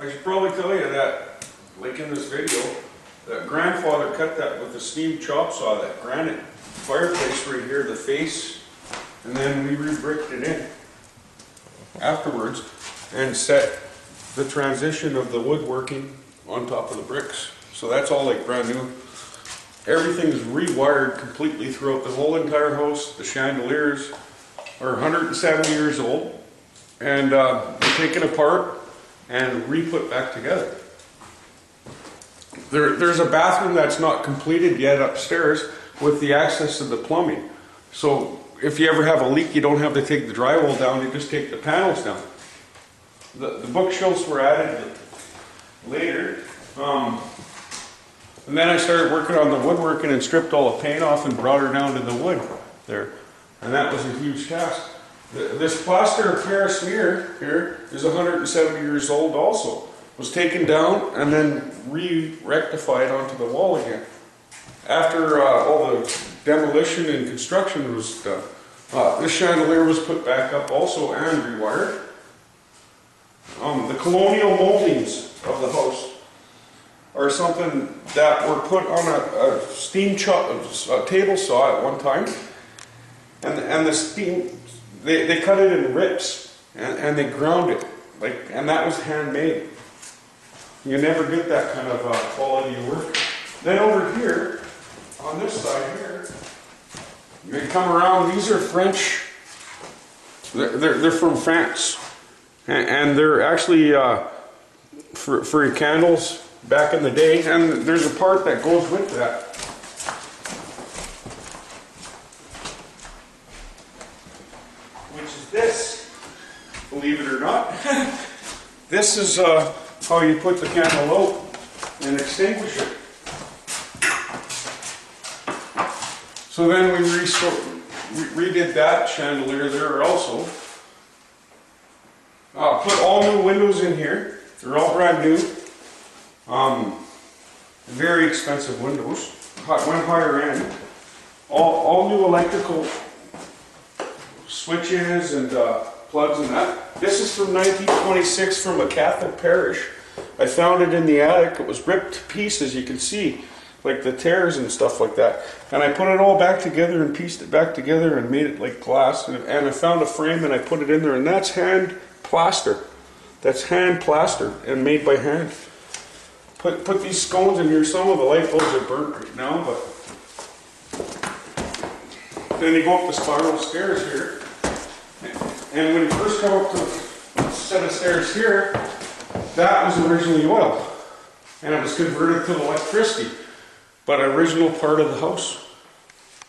I should probably tell you that, like in this video, that grandfather cut that with a steam chop saw, that granite fireplace right here, the face, and then we re-bricked it in afterwards and set the transition of the woodworking on top of the bricks. So that's all like brand new. Everything is rewired completely throughout the whole entire house. The chandeliers are 170 years old and taken apart and re-put back together. There's a bathroom that's not completed yet upstairs with the access to the plumbing. So if you ever have a leak, you don't have to take the drywall down, you just take the panels down. The bookshelves were added later. And then I started working on the woodworking and stripped all the paint off and brought her down to the wood there. And that was a huge task. This plaster of Paris smear here is 170 years old also. Was taken down and then re-rectified onto the wall again. After all the demolition and construction was done. This chandelier was put back up also and rewired. The colonial moldings of the house are something that were put on a steam table saw at one time, and the steam, they cut it in rips and they ground it, and that was handmade. You never get that kind of quality of work. Then over here, on this side here, you come around. These are French. They're from France, and they're actually for candles back in the day. And there's a part that goes with that. Which is this, believe it or not. This is how you put the candle out and extinguish it. So then we redid that chandelier there also. Put all new windows in here. They're all brand new. Very expensive windows. Went higher end. All new electrical switches and plugs and that. This is from 1926 from a Catholic parish. I found it in the attic. It was ripped to pieces, you can see, like the tears and stuff like that. And I put it all back together and pieced it back together and made it like glass. And I found a frame and I put it in there, and that's hand plaster. That's hand plaster and made by hand. Put these scones in here. Some of the light bulbs are burnt right now, but then you go up the spiral stairs here. And when you first come up to the set of stairs here, that was originally oil, and it was converted to electricity, but original part of the house.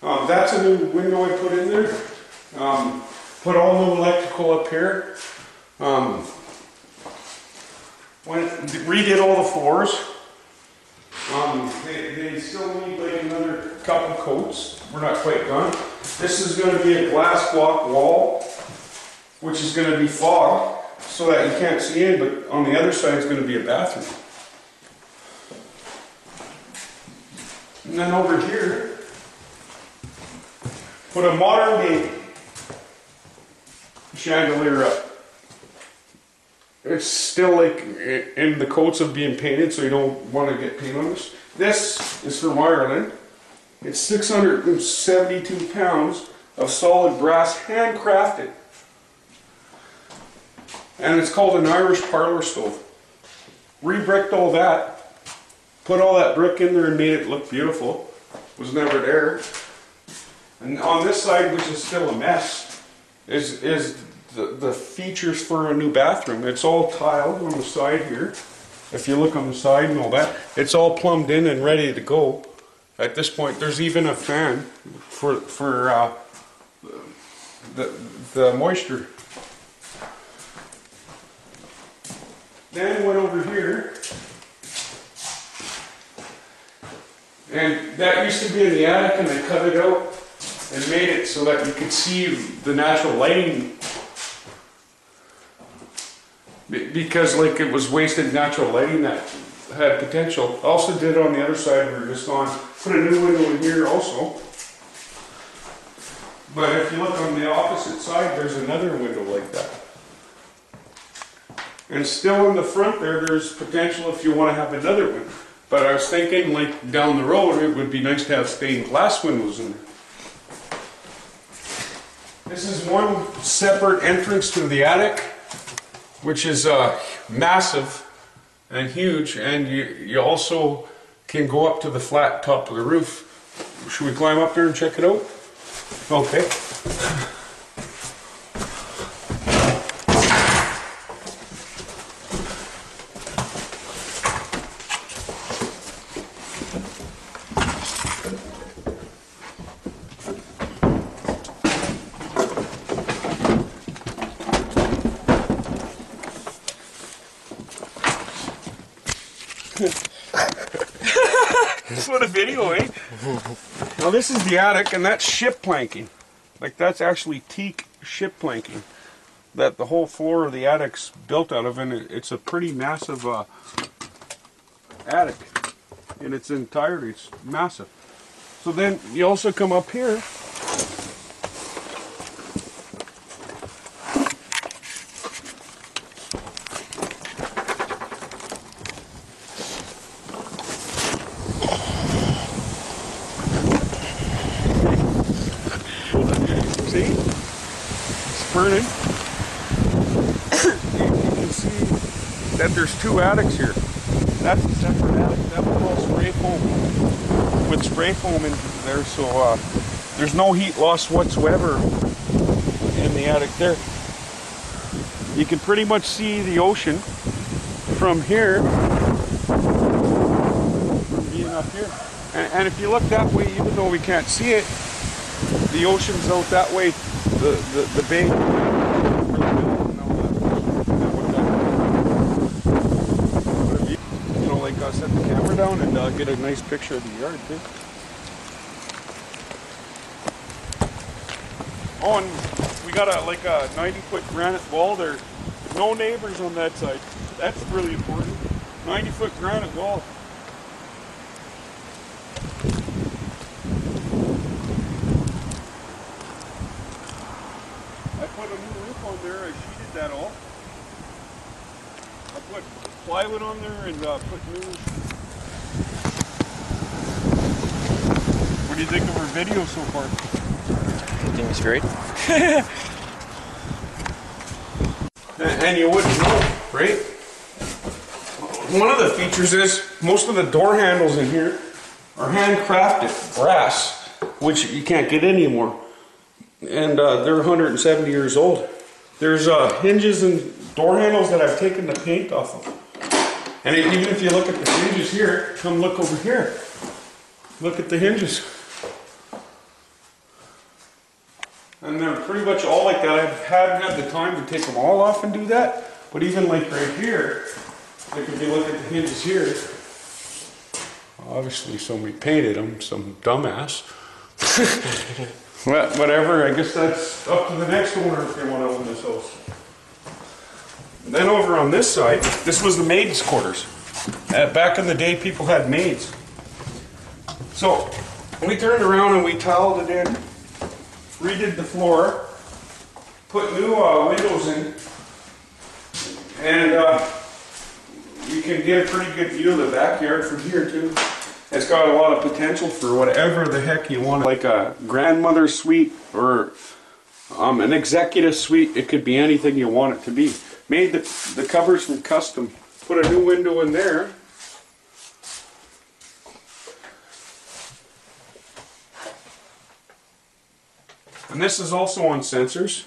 That's a new window I put in there. Put all new electrical up here. Redid all the floors. They still need like another couple coats. We're not quite done. This is going to be a glass block wall, which is going to be fogged so that you can't see in, but on the other side is going to be a bathroom. And then over here, put a modern day chandelier up. It's still like in the coats of being painted, so you don't want to get paint on this. This is from Ireland. It's 672 pounds of solid brass, handcrafted. And it's called an Irish parlor stove. Re-bricked all that, put all that brick in there and made it look beautiful. It was never there. And on this side, which is still a mess, is the features for a new bathroom. It's all tiled on the side here. If you look on the side and all that, it's all plumbed in and ready to go. At this point, there's even a fan for the moisture. Then went over here, and that used to be in the attic, and I cut it out and made it so that you could see the natural lighting, because like it was wasted natural lighting that had potential. Also did on the other side, we were just on, put a new window in here also. But if you look on the opposite side, there's another window like that. And still in the front there's potential if you want to have another one. But I was thinking, like, down the road, it would be nice to have stained glass windows in there. This is one separate entrance to the attic, which is massive and huge, and you also can go up to the flat top of the roof. Should we climb up there and check it out? Okay. What a video, eh? Now this is the attic, and that's ship planking. Like, that's actually teak ship planking that the whole floor of the attic's built out of, and it's a pretty massive attic in its entirety. It's massive. So then you also come up here. See? It's burning. You can see that there's two attics here. That's a separate attic. That was all spray foam. With spray foam in there, so there's no heat loss whatsoever in the attic there. You can pretty much see the ocean from here, from being up here. And if you look that way, even though we can't see it, the ocean's out that way, the bay. You know, like set the camera down and get a nice picture of the yard too. Oh, and we got a 90-foot granite wall there. No neighbors on that side. That's really important. 90-foot granite wall. I put a new roof on there. I sheeted that all. I put plywood on there and put new. What do you think of our video so far? I think it's great. And you wouldn't know, right? One of the features is most of the door handles in here are handcrafted brass, which you can't get anymore. And they're 170 years old. There's hinges and door handles that I've taken the paint off of. And even if you look at the hinges here, come look over here. Look at the hinges. And they're pretty much all like that. I haven't had the time to take them all off and do that. But even like right here, like if you look at the hinges here, obviously somebody painted them, some dumbass. Whatever, I guess that's up to the next owner if they want to own this house. And then over on this side, this was the maids' quarters. Back in the day, people had maids. So we turned around and we tiled it in, redid the floor, put new windows in, and you can get a pretty good view of the backyard from here too. It's got a lot of potential for whatever the heck you want, like a grandmother suite or an executive suite. It could be anything you want it to be. Made the covers from custom. Put a new window in there. And this is also on sensors.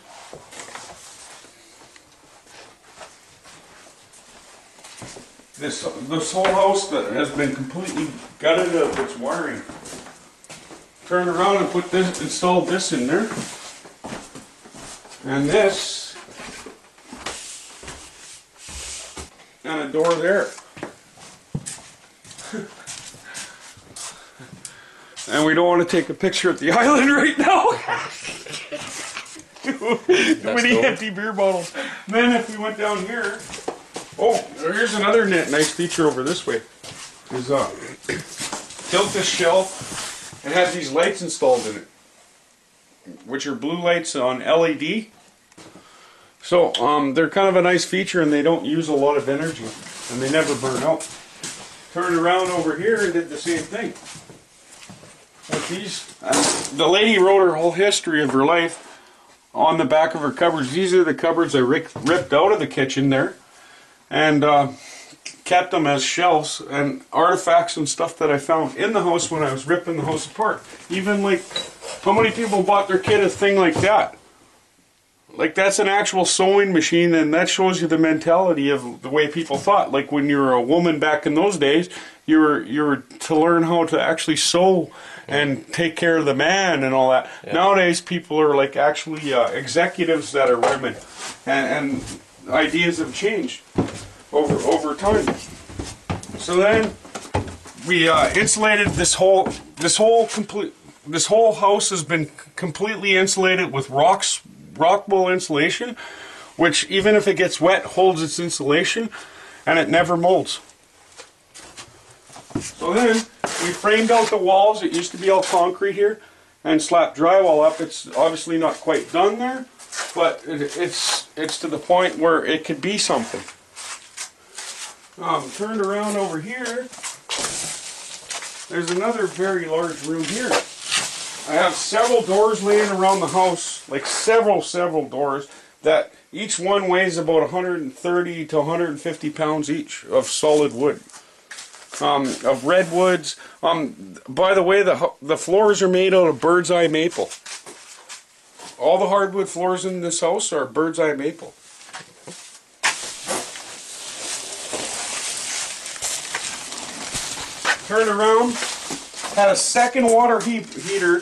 This whole house that has been completely gutted of its wiring. Turn around and put this, installed this in there. And this. And a door there. And we don't want to take a picture at the island right now. Too many empty beer bottles. Then if we went down here, oh, here's another nice feature over this way. Is tilt this shelf and has these lights installed in it, which are blue lights on LED. So they're kind of a nice feature, and they don't use a lot of energy, and they never burn out. Turned around over here and did the same thing. With these, the lady wrote her whole history of her life on the back of her cupboards. These are the cupboards I ripped out of the kitchen there, and kept them as shelves and artifacts and stuff that I found in the house when I was ripping the house apart. Even like, how many people bought their kid a thing like that? Like, that's an actual sewing machine, and that shows you the mentality of the way people thought. Like, when you were a woman back in those days, you were to learn how to actually sew and take care of the man and all that. Yeah. Nowadays, people are like actually executives that are women, and ideas have changed over time. So then we insulated this whole house has been completely insulated with rock wool insulation, which even if it gets wet holds its insulation, and it never molds. So then we framed out the walls. It used to be all concrete here, and slapped drywall up. It's obviously not quite done there, but it's to the point where it could be something. Turned around over here, there's another very large room here. I have several doors laying around the house, like several doors, that each one weighs about 130 to 150 pounds each of solid wood. Of redwoods. By the way, the floors are made out of bird's eye maple. All the hardwood floors in this house are bird's eye maple. Turn around, had a second water heater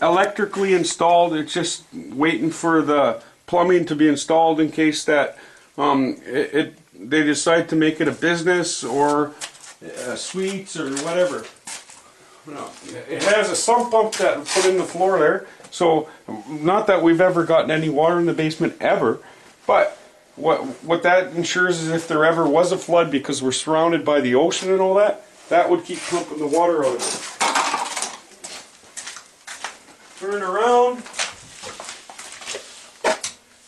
electrically installed. It's just waiting for the plumbing to be installed in case that they decide to make it a business or suites or whatever. No, it has a sump pump that we put in the floor there, so not that we've ever gotten any water in the basement ever, but what that ensures is if there ever was a flood, because we're surrounded by the ocean and all that, that would keep pumping the water out of it. Turn around,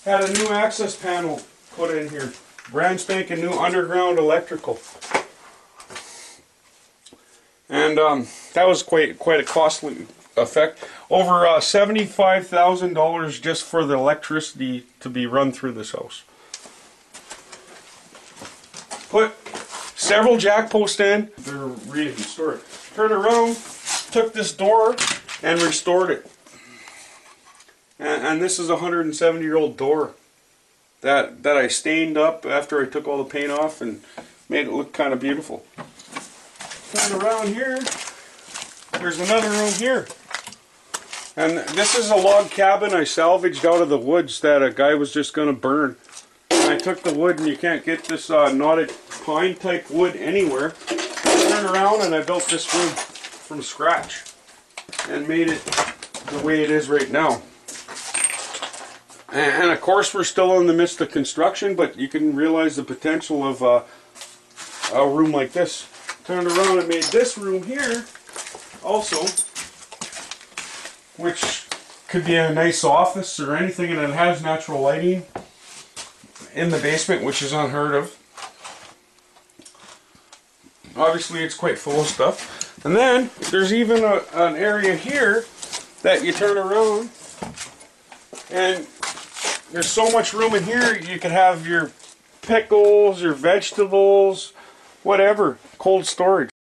had a new access panel put in here, brand spanking new underground electrical. And that was quite a costly effect. Over $75,000 just for the electricity to be run through this house. Put several jack posts in. They're restored. Turned around, took this door and restored it. And this is a 170-year-old door that I stained up after I took all the paint off and made it look kind of beautiful. Turn around here, there's another room here. And this is a log cabin I salvaged out of the woods that a guy was just going to burn. And I took the wood, and you can't get this knotted pine type wood anywhere. Turned around and I built this room from scratch and made it the way it is right now. And of course we're still in the midst of construction, but you can realize the potential of a room like this. Turned around and made this room here also, which could be a nice office or anything, and it has natural lighting in the basement, which is unheard of. Obviously it's quite full of stuff. And then there's even an area here that you turn around, and there's so much room in here you could have your pickles, your vegetables, whatever, cold storage.